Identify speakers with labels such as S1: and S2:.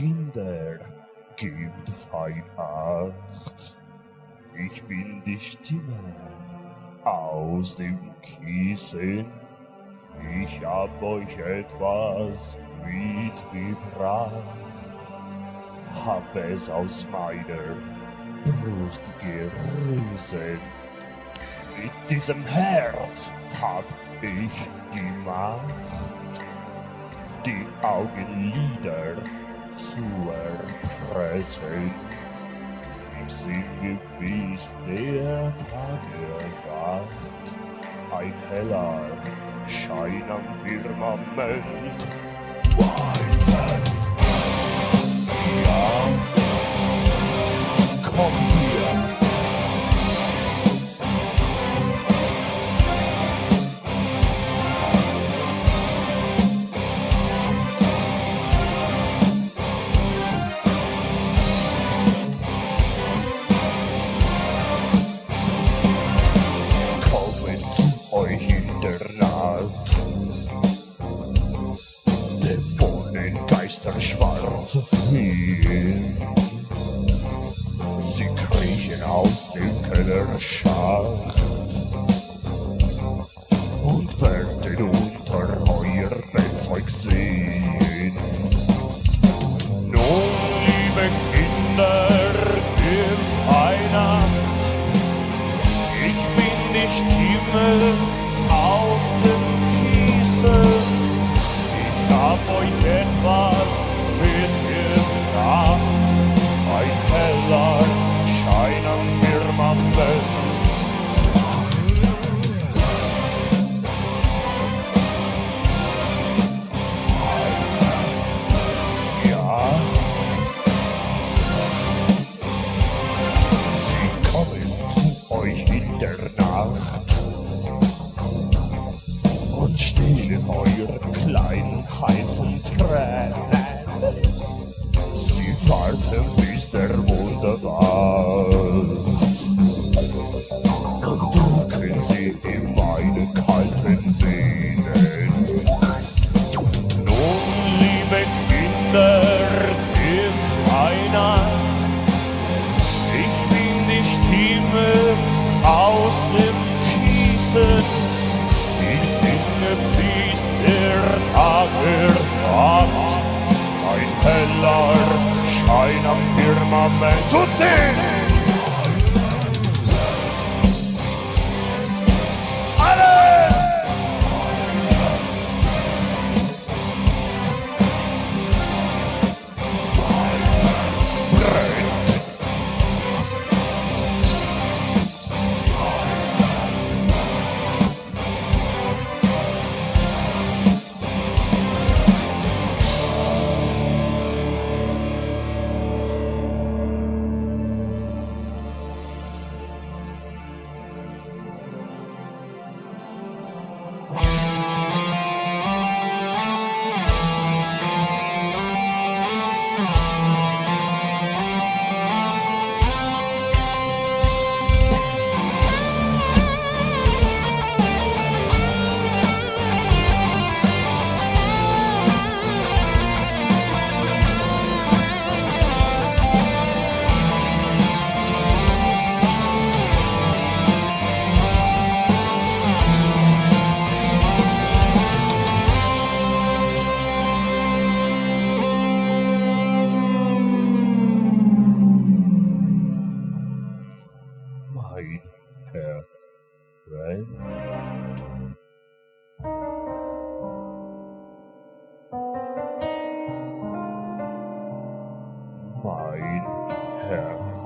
S1: Kinder, gebt fein Acht. Ich bin die Stimme aus dem Kiesen. Ich hab euch etwas mitgebracht. Hab es aus meiner Brust gerissen. Mit diesem Herz hab ich die Macht, die Augenlider zu erpressen. Ich singe, bis der Tag erwacht, ein heller Schein am Firmament. Mein Herz, ja, komm hier. Dämonengeister schwarze Feen, sie kriechen aus dem Kellerschacht und werden unter euer Bettzeug sehen. Nun, liebe Kinder, gebt Weihnacht, ich bin die Stimme aus dem Kiesen. Ich hab euch etwas mitgebracht, ein heller Schein am Firmament. Ja, sie kommen zu euch in der Nacht und stehlen eure kleinen heißen Tränen. Sie warten, bis der Mond erwacht und drücken sie in meine kalten Venen. Nun, liebe Kinder, gebt Weihnacht, ich bin die Stimme aus dem Kiesen. Ich singe, bis der Tag erwacht, ein heller Schein am Firmament. Und alles! Brennt! Mein Herz brennt. Mein Herz